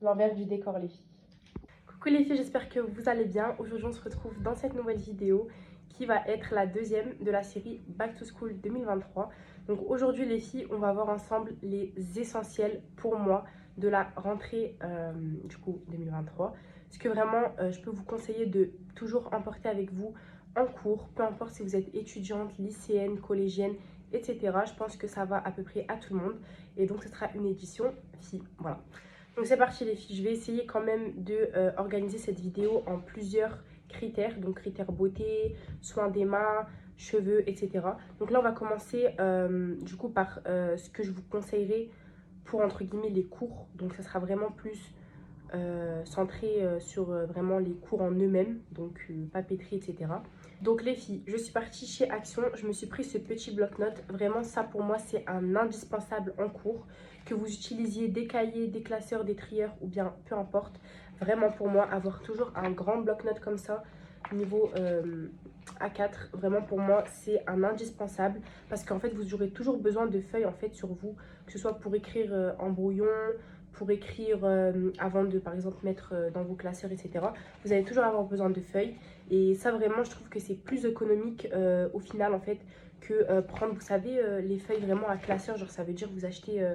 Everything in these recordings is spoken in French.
l'envers du décor les filles. Coucou les filles, j'espère que vous allez bien. Aujourd'hui on se retrouve dans cette nouvelle vidéo qui va être la deuxième de la série Back to School 2023. Donc aujourd'hui les filles, on va voir ensemble les essentiels pour moi de la rentrée du coup 2023. Ce que vraiment je peux vous conseiller de toujours emporter avec vous en cours, peu importe si vous êtes étudiante, lycéenne, collégienne, etc. Je pense que ça va à peu près à tout le monde. Et donc ce sera une édition filles. Voilà. Donc c'est parti les filles, je vais essayer quand même de organiser cette vidéo en plusieurs critères. Donc critères beauté, soins des mains, cheveux, etc. Donc là on va commencer du coup par ce que je vous conseillerais pour entre guillemets les cours. Donc ça sera vraiment plus centré sur vraiment les cours en eux-mêmes, donc papeterie, etc. Donc les filles, je suis partie chez Action, je me suis pris ce petit bloc-notes. Vraiment ça pour moi c'est un indispensable en cours. Que vous utilisiez des cahiers, des classeurs, des trieurs ou bien peu importe. Vraiment pour moi avoir toujours un grand bloc-notes comme ça niveau A4, vraiment pour moi c'est un indispensable parce qu'en fait vous aurez toujours besoin de feuilles en fait sur vous, que ce soit pour écrire en brouillon, pour écrire avant de par exemple mettre dans vos classeurs, etc. Vous allez toujours avoir besoin de feuilles et ça vraiment je trouve que c'est plus économique au final en fait que prendre, vous savez, les feuilles vraiment à classeur. Genre ça veut dire vous achetez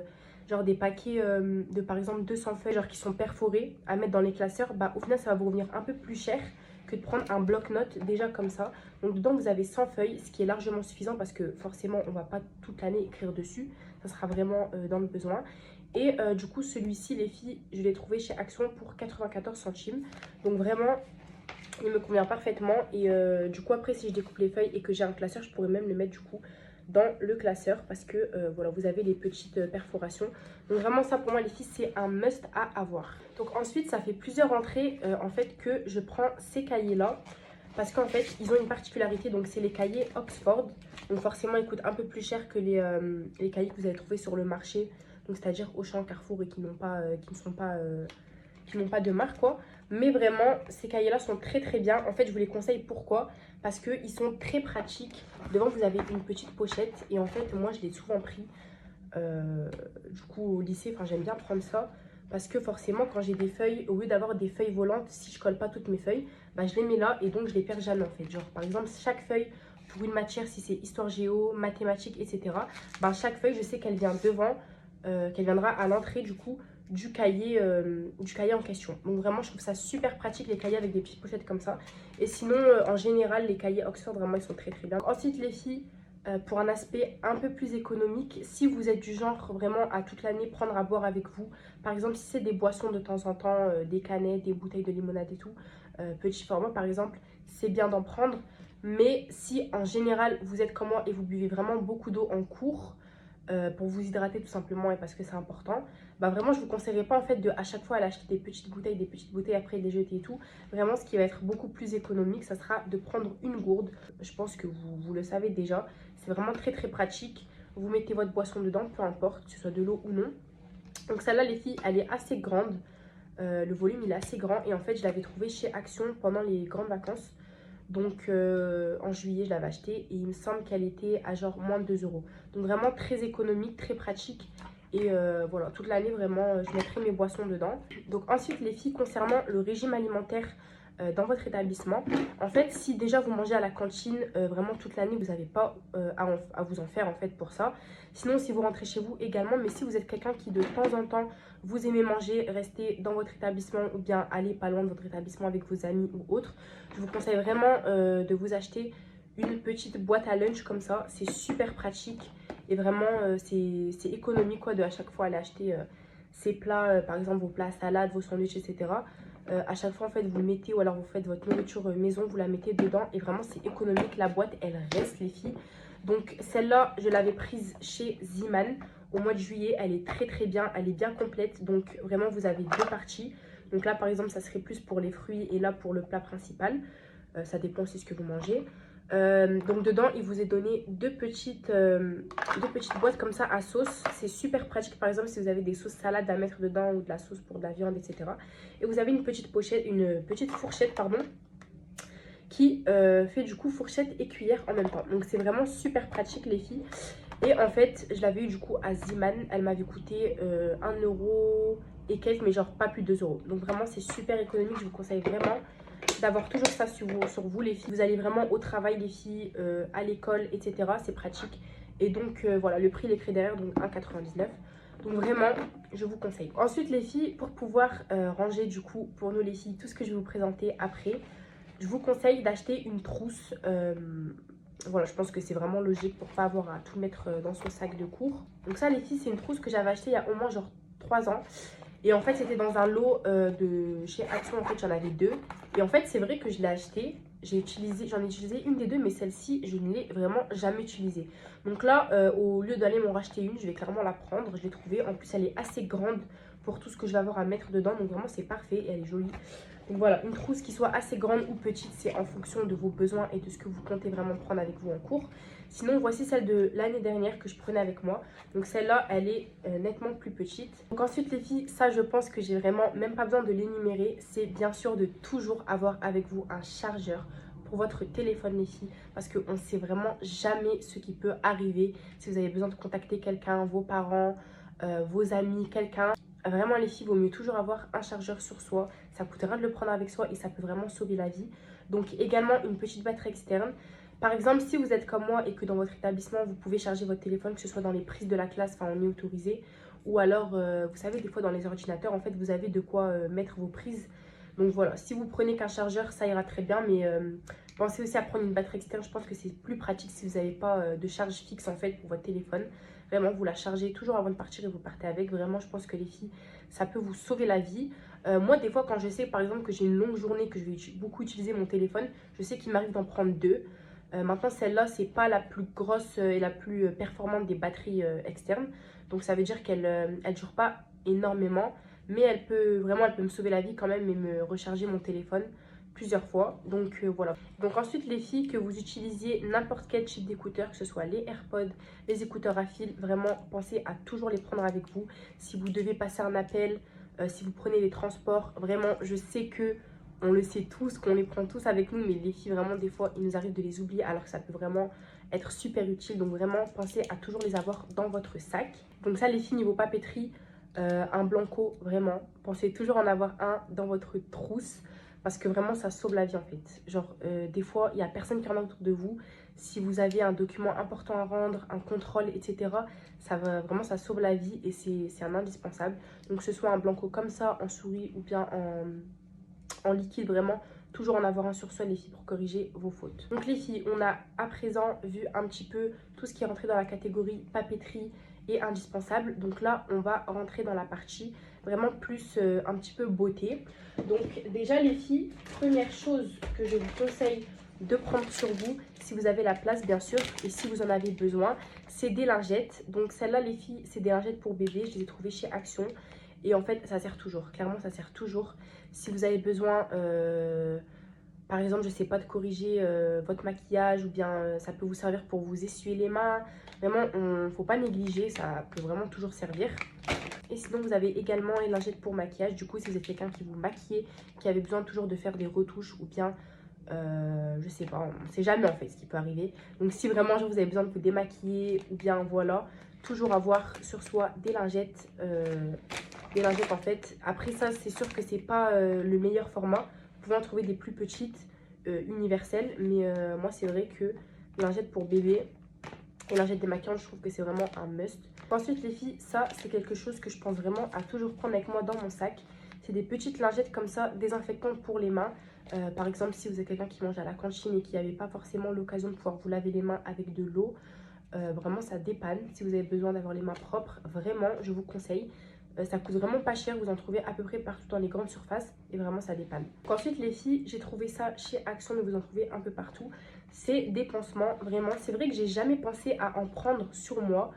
genre des paquets de par exemple 200 feuilles genre qui sont perforées à mettre dans les classeurs. Bah au final ça va vous revenir un peu plus cher que de prendre un bloc-notes déjà comme ça. Donc dedans vous avez 100 feuilles, ce qui est largement suffisant parce que forcément on va pas toute l'année écrire dessus, ça sera vraiment dans le besoin. Et du coup celui-ci les filles, je l'ai trouvé chez Action pour 94 centimes. Donc vraiment il me convient parfaitement. Et du coup après si je découpe les feuilles et que j'ai un classeur, je pourrais même le mettre du coup dans le classeur parce que voilà, vous avez les petites perforations. Donc vraiment ça pour moi les filles c'est un must à avoir. Donc ensuite ça fait plusieurs rentrées en fait que je prends ces cahiers là parce qu'en fait ils ont une particularité. Donc c'est les cahiers Oxford, donc forcément ils coûtent un peu plus cher que les cahiers que vous allez trouver sur le marché, donc c'est à dire Auchan, Carrefour, et qui n'ont pas qui n'ont pas de marque quoi. Mais vraiment ces cahiers là sont très très bien. En fait je vous les conseille, pourquoi? Parce qu'ils sont très pratiques. Devant vous avez une petite pochette et en fait moi je l'ai souvent pris du coup au lycée. Enfin j'aime bien prendre ça parce que forcément quand j'ai des feuilles, au lieu d'avoir des feuilles volantes, si je colle pas toutes mes feuilles, bah, je les mets là et donc je les perds jamais en fait. Genre par exemple chaque feuille pour une matière, si c'est histoire géo, mathématiques, etc. Bah, chaque feuille je sais qu'elle vient devant, qu'elle viendra à l'entrée du coup du cahier en question. Donc vraiment je trouve ça super pratique les cahiers avec des petites pochettes comme ça. Et sinon en général les cahiers Oxford vraiment ils sont très très bien. Ensuite les filles, pour un aspect un peu plus économique, si vous êtes du genre vraiment à toute l'année prendre à boire avec vous, par exemple si c'est des boissons de temps en temps, des canettes, des bouteilles de limonade et tout, petit format par exemple, c'est bien d'en prendre. Mais si en général vous êtes comme moi et vous buvez vraiment beaucoup d'eau en cours, pour vous hydrater tout simplement et parce que c'est important, bah vraiment je vous conseillerais pas en fait de à chaque fois aller acheter des petites bouteilles après les jeter et tout. Vraiment ce qui va être beaucoup plus économique, ça sera de prendre une gourde. Je pense que vous le savez déjà, c'est vraiment très très pratique. Vous mettez votre boisson dedans, peu importe que ce soit de l'eau ou non. Donc celle-là les filles, elle est assez grande, le volume il est assez grand et en fait je l'avais trouvé chez Action pendant les grandes vacances. Donc en juillet je l'avais acheté et il me semble qu'elle était à genre moins de 2 euros. Donc vraiment très économique, très pratique. Et voilà, toute l'année vraiment je mettrai mes boissons dedans. Donc ensuite les filles, concernant le régime alimentaire dans votre établissement, en fait si déjà vous mangez à la cantine vraiment toute l'année, vous n'avez pas à vous en faire en fait pour ça. Sinon si vous rentrez chez vous également, mais si vous êtes quelqu'un qui de temps en temps vous aimez manger, rester dans votre établissement ou bien aller pas loin de votre établissement avec vos amis ou autres, je vous conseille vraiment de vous acheter une petite boîte à lunch comme ça. C'est super pratique et vraiment c'est économique quoi, de à chaque fois aller acheter ces plats, par exemple vos plats à salade, vos sandwichs, etc. À chaque fois en fait vous le mettez, ou alors vous faites votre nourriture maison, vous la mettez dedans et vraiment c'est économique. La boîte elle reste les filles. Donc celle-là je l'avais prise chez Ziman au mois de juillet, elle est très très bien, elle est bien complète. Donc vraiment vous avez deux parties. Donc là par exemple ça serait plus pour les fruits et là pour le plat principal. Ça dépend aussi ce que vous mangez. Donc dedans il vous est donné deux petites boîtes comme ça à sauce. C'est super pratique par exemple si vous avez des sauces salades à mettre dedans ou de la sauce pour de la viande, etc. Et vous avez une petite pochette, une petite fourchette pardon, qui fait du coup fourchette et cuillère en même temps. Donc c'est vraiment super pratique les filles. Et en fait je l'avais eu du coup à Ziman, elle m'avait coûté 1,40 et quelques, mais genre pas plus de 2 euros. Donc vraiment c'est super économique, je vous conseille vraiment d'avoir toujours ça sur vous les filles. Vous allez vraiment au travail les filles, à l'école, etc. C'est pratique. Et donc voilà, le prix il est écrit derrière, donc 1,99 €. Donc vraiment, je vous conseille. Ensuite les filles, pour pouvoir ranger du coup, pour nous les filles, tout ce que je vais vous présenter après, je vous conseille d'acheter une trousse. Voilà, je pense que c'est vraiment logique pour pas avoir à tout mettre dans son sac de cours. Donc ça les filles, c'est une trousse que j'avais achetée il y a au moins genre 3 ans. Et en fait, c'était dans un lot de chez Action. En fait, j'en avais 2. Et en fait, c'est vrai que je l'ai acheté. J'en ai utilisé une des 2, mais celle-ci, je ne l'ai vraiment jamais utilisée. Donc là, au lieu d'aller m'en racheter une, je vais clairement la prendre. Je l'ai trouvée. En plus, elle est assez grande pour tout ce que je vais avoir à mettre dedans. Donc vraiment, c'est parfait. Et elle est jolie. Donc voilà, une trousse qui soit assez grande ou petite, c'est en fonction de vos besoins et de ce que vous comptez vraiment prendre avec vous en cours. Sinon, voici celle de l'année dernière que je prenais avec moi. Donc celle-là, elle est nettement plus petite. Donc ensuite les filles, ça je pense que j'ai vraiment même pas besoin de l'énumérer. C'est bien sûr de toujours avoir avec vous un chargeur pour votre téléphone les filles. Parce qu'on ne sait vraiment jamais ce qui peut arriver. Si vous avez besoin de contacter quelqu'un, vos parents, vos amis, quelqu'un. Vraiment les filles, il vaut mieux toujours avoir un chargeur sur soi. Ça coûte rien de le prendre avec soi et ça peut vraiment sauver la vie. Donc également une petite batterie externe. Par exemple, si vous êtes comme moi et que dans votre établissement, vous pouvez charger votre téléphone, que ce soit dans les prises de la classe, enfin on est autorisé. Ou alors, vous savez, des fois dans les ordinateurs, en fait, vous avez de quoi mettre vos prises. Donc voilà, si vous prenez qu'un chargeur, ça ira très bien. Mais pensez aussi à prendre une batterie externe. Je pense que c'est plus pratique si vous n'avez pas de charge fixe en fait pour votre téléphone. Vraiment, vous la chargez toujours avant de partir et vous partez avec. Vraiment, je pense que les filles, ça peut vous sauver la vie. Moi, des fois, quand je sais par exemple que j'ai une longue journée, que je vais beaucoup utiliser mon téléphone, je sais qu'il m'arrive d'en prendre 2. Maintenant, celle-là, c'est pas la plus grosse et la plus performante des batteries externes. Donc, ça veut dire qu'elle elle dure pas énormément. Mais elle peut me sauver la vie quand même et me recharger mon téléphone plusieurs fois. Donc, voilà. Donc, ensuite, les filles, que vous utilisiez n'importe quel type d'écouteurs, que ce soit les AirPods, les écouteurs à fil, vraiment, pensez à toujours les prendre avec vous. Si vous devez passer un appel, si vous prenez les transports, vraiment, je sais que on le sait tous, qu'on les prend tous avec nous, mais les filles, vraiment, des fois, il nous arrive de les oublier alors que ça peut vraiment être super utile. Donc, vraiment, pensez à toujours les avoir dans votre sac. Donc, ça, les filles, niveau papeterie, un blanco, vraiment, pensez toujours en avoir un dans votre trousse parce que vraiment, ça sauve la vie en fait. Genre, des fois, il n'y a personne qui en a autour de vous. Si vous avez un document important à rendre, un contrôle, etc., vraiment, ça sauve la vie et c'est un indispensable. Donc, que ce soit un blanco comme ça, en souris ou bien en liquide, vraiment toujours en avoir un sur soi les filles pour corriger vos fautes. Donc les filles, on a à présent vu un petit peu tout ce qui est rentré dans la catégorie papeterie et indispensable. Donc là on va rentrer dans la partie vraiment plus un petit peu beauté. Donc déjà les filles, première chose que je vous conseille de prendre sur vous, si vous avez la place bien sûr et si vous en avez besoin, c'est des lingettes. Donc celles-là les filles, c'est des lingettes pour bébé, je les ai trouvées chez Action. Et en fait, ça sert toujours. Clairement, ça sert toujours. Si vous avez besoin, par exemple, je ne sais pas, de corriger votre maquillage ou bien ça peut vous servir pour vous essuyer les mains. Vraiment, il ne faut pas négliger. Ça peut vraiment toujours servir. Et sinon, vous avez également les lingettes pour maquillage. Du coup, si vous êtes quelqu'un qui vous maquille, qui avait besoin toujours de faire des retouches ou bien... je sais pas, on ne sait jamais en fait ce qui peut arriver. Donc si vraiment genre, vous avez besoin de vous démaquiller ou bien voilà, toujours avoir sur soi des lingettes en fait. Après ça, c'est sûr que c'est pas le meilleur format. Vous pouvez en trouver des plus petites universelles, mais moi c'est vrai que les lingettes pour bébé et lingettes démaquillantes, je trouve que c'est vraiment un must. Ensuite les filles, ça c'est quelque chose que je pense vraiment à toujours prendre avec moi dans mon sac. C'est des petites lingettes comme ça, désinfectantes pour les mains. Par exemple, si vous êtes quelqu'un qui mange à la cantine et qui n'avait pas forcément l'occasion de pouvoir vous laver les mains avec de l'eau, vraiment ça dépanne. Si vous avez besoin d'avoir les mains propres, vraiment je vous conseille. Ça coûte vraiment pas cher, vous en trouvez à peu près partout dans les grandes surfaces et vraiment ça dépanne. Donc ensuite les filles, j'ai trouvé ça chez Action, mais vous en trouvez un peu partout. C'est des pansements, vraiment. C'est vrai que j'ai jamais pensé à en prendre sur moi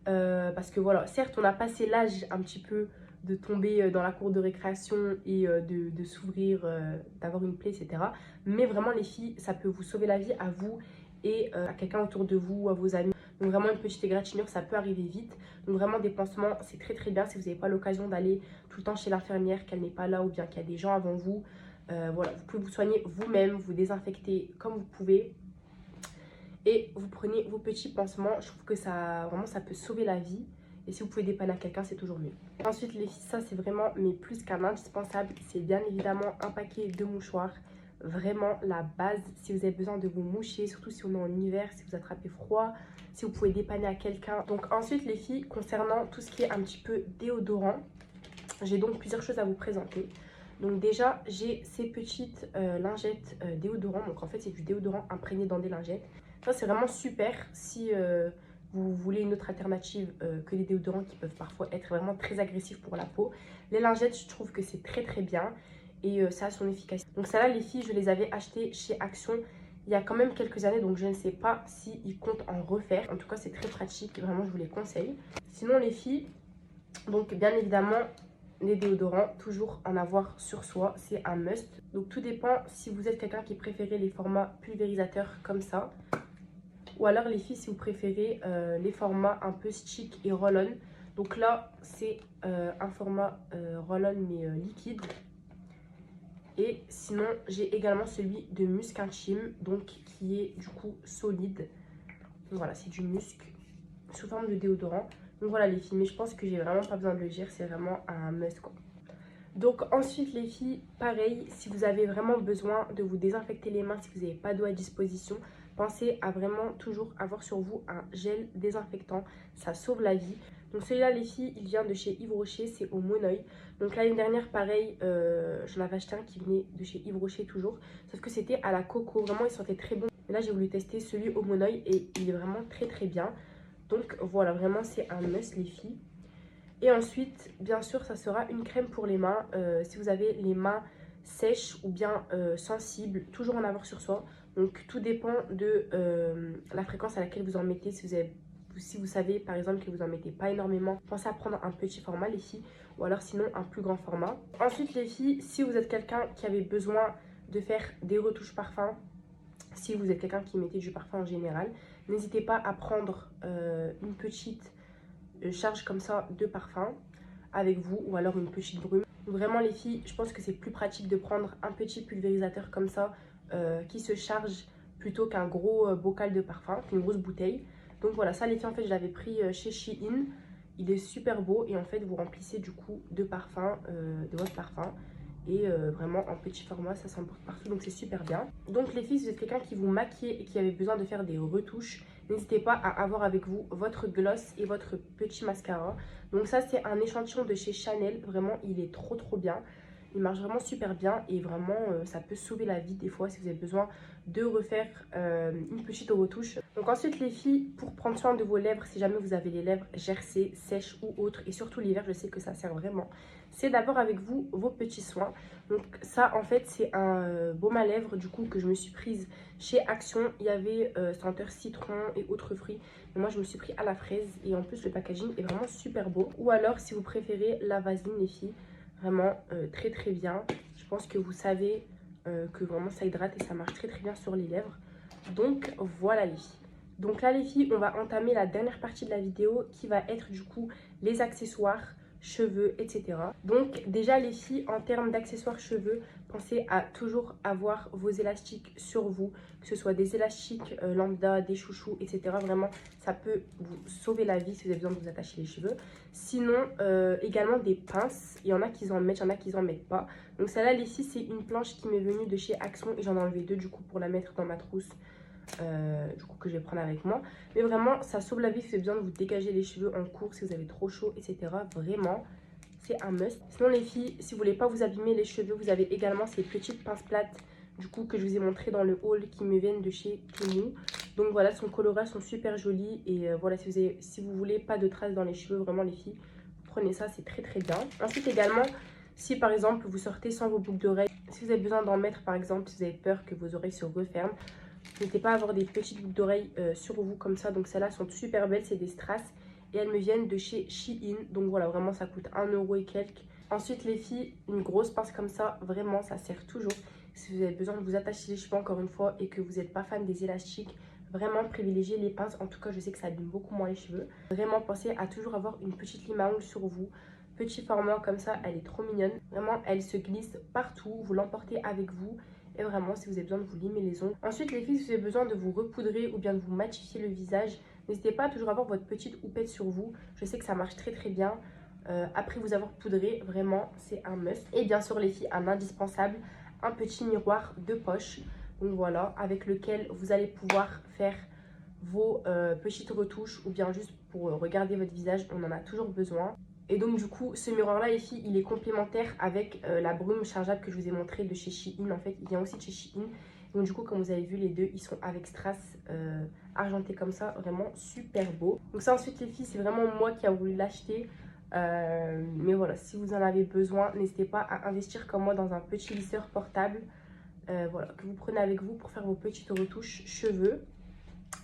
parce que voilà, certes on a passé l'âge un petit peu de tomber dans la cour de récréation et de s'ouvrir, d'avoir une plaie, etc. Mais vraiment les filles, ça peut vous sauver la vie à vous et à quelqu'un autour de vous, à vos amis. Donc vraiment une petite égratignure, ça peut arriver vite. Donc vraiment des pansements, c'est très très bien si vous n'avez pas l'occasion d'aller tout le temps chez l'infirmière, qu'elle n'est pas là ou bien qu'il y a des gens avant vous. Voilà, vous pouvez vous soigner vous-même, vous désinfecter comme vous pouvez. Et vous prenez vos petits pansements, je trouve que ça, vraiment, ça peut sauver la vie. Et si vous pouvez dépanner à quelqu'un, c'est toujours mieux. Ensuite, les filles, ça c'est vraiment, mais plus qu'un indispensable, c'est bien évidemment un paquet de mouchoirs. Vraiment la base, si vous avez besoin de vous moucher, surtout si on est en hiver, si vous attrapez froid, si vous pouvez dépanner à quelqu'un. Donc ensuite les filles, concernant tout ce qui est un petit peu déodorant, j'ai donc plusieurs choses à vous présenter. Donc déjà, j'ai ces petites lingettes déodorant. Donc en fait, c'est du déodorant imprégné dans des lingettes. Ça, c'est vraiment super si vous voulez une autre alternative que les déodorants qui peuvent parfois être vraiment très agressifs pour la peau. Les lingettes, je trouve que c'est très très bien et ça a son efficacité. Donc ça là, les filles, je les avais achetées chez Action il y a quand même quelques années. Donc je ne sais pas s'ils comptent en refaire. En tout cas, c'est très pratique. Vraiment, je vous les conseille. Sinon, les filles, donc bien évidemment, les déodorants, toujours en avoir sur soi, c'est un must. Donc tout dépend si vous êtes quelqu'un qui préfère les formats pulvérisateurs comme ça. Ou alors les filles, si vous préférez les formats un peu stick et roll-on. Donc là, c'est un format roll-on mais liquide. Et sinon, j'ai également celui de Musk Intime, donc qui est du coup solide. Donc voilà, c'est du musc sous forme de déodorant. Donc voilà les filles, mais je pense que j'ai vraiment pas besoin de le dire, c'est vraiment un must quoi. Donc ensuite les filles, pareil, si vous avez vraiment besoin de vous désinfecter les mains, si vous n'avez pas d'eau à disposition, pensez à vraiment toujours avoir sur vous un gel désinfectant, ça sauve la vie. Donc celui-là les filles, il vient de chez Yves Rocher, c'est au Monoeil. Donc l'année dernière pareil, j'en avais acheté un qui venait de chez Yves Rocher toujours, sauf que c'était à la coco, vraiment il sentait très bon. Et là j'ai voulu tester celui au Monoeil et il est vraiment très très bien. Donc voilà, vraiment c'est un must les filles. Et ensuite, bien sûr, ça sera une crème pour les mains. Si vous avez les mains sèches ou bien sensibles, toujours en avoir sur soi. Donc tout dépend de la fréquence à laquelle vous en mettez. Si vous savez par exemple que vous en mettez pas énormément, pensez à prendre un petit format les filles. Ou alors sinon un plus grand format. Ensuite les filles, si vous êtes quelqu'un qui avait besoin de faire des retouches parfum, si vous êtes quelqu'un qui mettait du parfum en général, n'hésitez pas à prendre une petite charge comme ça de parfum avec vous ou alors une petite brume. Vraiment les filles, je pense que c'est plus pratique de prendre un petit pulvérisateur comme ça qui se charge plutôt qu'un gros bocal de parfum, qu'une grosse bouteille. Donc voilà, ça les filles en fait je l'avais pris chez Shein. Il est super beau et en fait vous remplissez du coup de parfum, de votre parfum. Et vraiment en petit format, ça s'emporte partout, donc c'est super bien. Donc les filles, si vous êtes quelqu'un qui vous maquille et qui avait besoin de faire des retouches, n'hésitez pas à avoir avec vous votre gloss et votre petit mascara. Donc ça c'est un échantillon de chez Chanel, vraiment il est trop bien. Il marche vraiment super bien et vraiment ça peut sauver la vie des fois si vous avez besoin de refaire une petite retouche. Donc ensuite les filles, pour prendre soin de vos lèvres, si jamais vous avez les lèvres gercées, sèches ou autres, et surtout l'hiver, je sais que ça sert vraiment, c'est d'abord avec vous vos petits soins. Donc ça en fait c'est un baume à lèvres du coup que je me suis prise chez Action. Il y avait senteur citron et autres fruits, mais moi je me suis pris à la fraise et en plus le packaging est vraiment super beau. Ou alors si vous préférez la vaseline les filles, vraiment très bien. Je pense que vous savez que vraiment ça hydrate et ça marche très bien sur les lèvres. Donc voilà les filles. Donc là les filles, on va entamer la dernière partie de la vidéo qui va être du coup les accessoires, cheveux, etc. Donc déjà les filles, en termes d'accessoires cheveux, pensez à toujours avoir vos élastiques sur vous, que ce soit des élastiques lambda, des chouchous, etc. Vraiment, ça peut vous sauver la vie si vous avez besoin de vous attacher les cheveux. Sinon, également des pinces, il y en a qui en mettent, il y en a qui en mettent pas. Donc celle-là les filles, c'est une planche qui m'est venue de chez Action et j'en ai enlevé deux du coup pour la mettre dans ma trousse. Du coup que je vais prendre avec moi, mais vraiment ça sauve la vie si vous avez besoin de vous dégager les cheveux en cours, si vous avez trop chaud, etc. Vraiment c'est un must. Sinon les filles, si vous voulez pas vous abîmer les cheveux, vous avez également ces petites pinces plates du coup que je vous ai montré dans le haul qui me viennent de chez Temu. Donc voilà, son coloris sont super jolis et voilà, si vous voulez pas de traces dans les cheveux, vraiment les filles, prenez ça, c'est très bien. Ensuite également, si par exemple vous sortez sans vos boucles d'oreilles, si vous avez besoin d'en mettre par exemple, si vous avez peur que vos oreilles se referment, n'hésitez pas à avoir des petites boucles d'oreilles sur vous comme ça. Donc celles-là sont super belles, c'est des strass et elles me viennent de chez Shein. Donc voilà, vraiment ça coûte 1 € et quelques. Ensuite les filles, une grosse pince comme ça, vraiment ça sert toujours. Si vous avez besoin de vous attacher les cheveux encore une fois et que vous n'êtes pas fan des élastiques, vraiment privilégiez les pinces. En tout cas je sais que ça abîme beaucoup moins les cheveux. Vraiment pensez à toujours avoir une petite lime à ongles sur vous. Petit format comme ça, elle est trop mignonne. Vraiment elle se glisse partout, vous l'emportez avec vous. Et vraiment, si vous avez besoin de vous limer les ongles. Ensuite, les filles, si vous avez besoin de vous repoudrer ou bien de vous matifier le visage, N'hésitez pas à toujours avoir votre petite houppette sur vous. Je sais que ça marche très très bien. Après vous avoir poudré, vraiment c'est un must. Et bien sûr les filles, un indispensable, un petit miroir de poche. Donc voilà, avec lequel vous allez pouvoir faire vos petites retouches ou bien juste pour regarder votre visage, on en a toujours besoin. Et donc du coup, ce miroir là les filles, il est complémentaire avec la brume chargeable que je vous ai montré de chez Shein. En fait, il vient aussi de chez Shein. Donc du coup, comme vous avez vu, les deux, ils sont avec strass argenté comme ça, vraiment super beau. Donc ça ensuite les filles, c'est vraiment moi qui a voulu l'acheter. Mais voilà, si vous en avez besoin, n'hésitez pas à investir comme moi dans un petit lisseur portable. Voilà, que vous prenez avec vous pour faire vos petites retouches cheveux.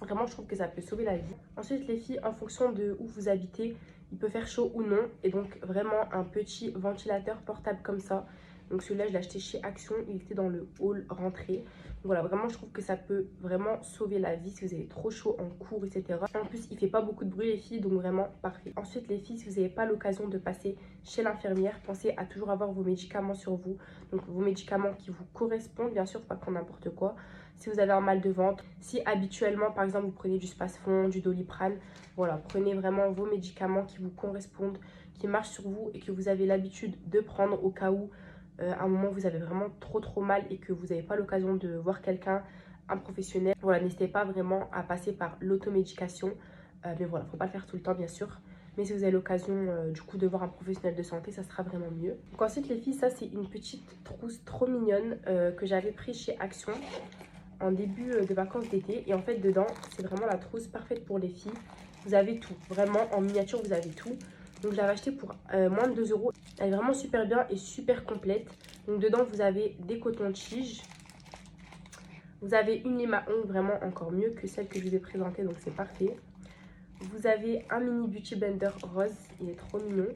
Vraiment, je trouve que ça peut sauver la vie. Ensuite, les filles, en fonction de où vous habitez, il peut faire chaud ou non. Et donc, vraiment, un petit ventilateur portable comme ça. Donc, celui-là, je l'ai acheté chez Action. Il était dans le hall rentrée. Donc, voilà, vraiment, je trouve que ça peut vraiment sauver la vie si vous avez trop chaud en cours, etc. En plus, il fait pas beaucoup de bruit, les filles. Donc, vraiment, parfait. Ensuite, les filles, si vous n'avez pas l'occasion de passer chez l'infirmière, pensez à toujours avoir vos médicaments sur vous. Donc, vos médicaments qui vous correspondent. Bien sûr, pas prendre n'importe quoi. Si vous avez un mal de ventre, si habituellement par exemple vous prenez du Spasfon, du Doliprane, voilà, prenez vraiment vos médicaments qui vous correspondent, qui marchent sur vous et que vous avez l'habitude de prendre au cas où à un moment vous avez vraiment trop mal et que vous n'avez pas l'occasion de voir quelqu'un, un professionnel. Voilà, n'hésitez pas vraiment à passer par l'automédication, mais voilà, faut pas le faire tout le temps bien sûr. Mais si vous avez l'occasion du coup de voir un professionnel de santé, ça sera vraiment mieux. Donc ensuite les filles, ça c'est une petite trousse trop mignonne que j'avais pris chez Action en début de vacances d'été. Et en fait dedans c'est vraiment la trousse parfaite pour les filles. Vous avez tout, vraiment en miniature vous avez tout. Donc je l'avais acheté pour moins de 2 €. Elle est vraiment super bien et super complète. Donc dedans vous avez des cotons-tiges. Vous avez une lime à ongles, vraiment encore mieux que celle que je vous ai présentée, donc c'est parfait. Vous avez un mini beauty blender rose, il est trop mignon.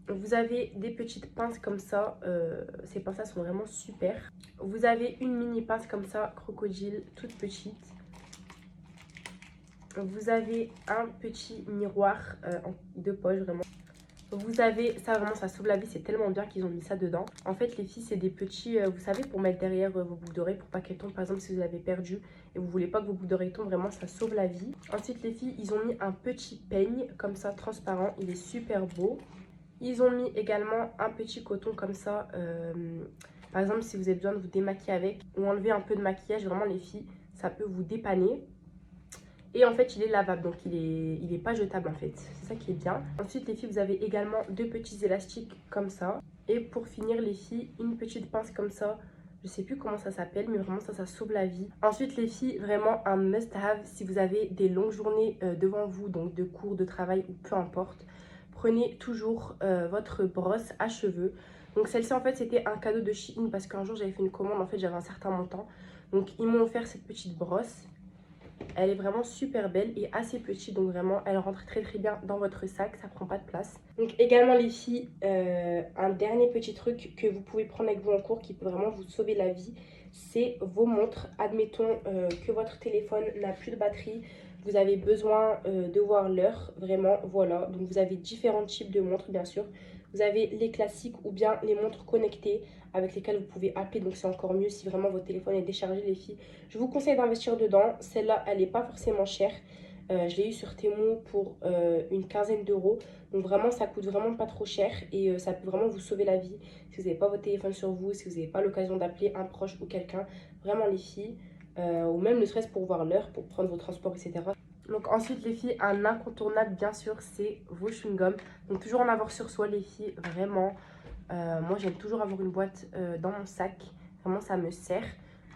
Vous avez des petites pinces comme ça, ces pinces sont vraiment super. Vous avez une mini pince comme ça, crocodile, toute petite. Vous avez un petit miroir de poche, vraiment. Vous avez, ça vraiment ça sauve la vie, c'est tellement bien qu'ils ont mis ça dedans. En fait les filles c'est des petits, vous savez, pour mettre derrière vos boucles d'oreilles pour pas qu'elles tombent. Par exemple si vous avez perdu et vous voulez pas que vos boucles d'oreilles tombent, vraiment ça sauve la vie. Ensuite les filles, ils ont mis un petit peigne comme ça transparent, il est super beau. Ils ont mis également un petit coton comme ça, par exemple si vous avez besoin de vous démaquiller avec ou enlever un peu de maquillage, vraiment les filles ça peut vous dépanner. Et en fait, il est lavable, donc il est pas jetable en fait. C'est ça qui est bien. Ensuite, les filles, vous avez également deux petits élastiques comme ça. Et pour finir, les filles, une petite pince comme ça. Je sais plus comment ça s'appelle, mais vraiment ça sauve la vie. Ensuite, les filles, vraiment un must-have si vous avez des longues journées devant vous, donc de cours, de travail ou peu importe. Prenez toujours votre brosse à cheveux. Donc celle-ci, en fait, c'était un cadeau de Shein parce qu'un jour, j'avais fait une commande. En fait, j'avais un certain montant. Donc, ils m'ont offert cette petite brosse. Elle est vraiment super belle et assez petite, donc vraiment elle rentre très bien dans votre sac, ça prend pas de place. Donc également les filles, un dernier petit truc que vous pouvez prendre avec vous en cours qui peut vraiment vous sauver la vie, c'est vos montres. Admettons que votre téléphone n'a plus de batterie, vous avez besoin de voir l'heure, vraiment voilà. Donc vous avez différents types de montres bien sûr. Vous avez les classiques ou bien les montres connectées avec lesquelles vous pouvez appeler. Donc c'est encore mieux si vraiment votre téléphone est déchargé les filles. Je vous conseille d'investir dedans. Celle-là, elle n'est pas forcément chère. Je l'ai eu sur Temu pour une quinzaine d'euros. Donc vraiment, ça coûte vraiment pas trop cher. Et ça peut vraiment vous sauver la vie. Si vous n'avez pas votre téléphone sur vous, si vous n'avez pas l'occasion d'appeler un proche ou quelqu'un. Vraiment les filles. Ou même ne serait-ce pour voir l'heure, pour prendre vos transports, etc. Donc ensuite les filles, un incontournable bien sûr, c'est vos chewing-gums. Donc toujours en avoir sur soi les filles, vraiment. Moi j'aime toujours avoir une boîte dans mon sac. Vraiment ça me sert.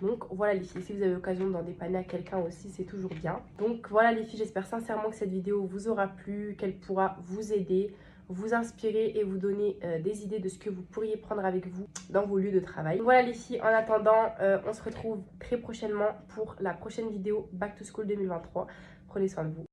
Donc voilà les filles, si vous avez l'occasion d'en dépanner à quelqu'un aussi, c'est toujours bien. Donc voilà les filles, j'espère sincèrement que cette vidéo vous aura plu, qu'elle pourra vous aider, vous inspirer et vous donner des idées de ce que vous pourriez prendre avec vous dans vos lieux de travail. Donc voilà les filles, en attendant, on se retrouve très prochainement pour la prochaine vidéo Back to School 2023. Prenez soin de vous.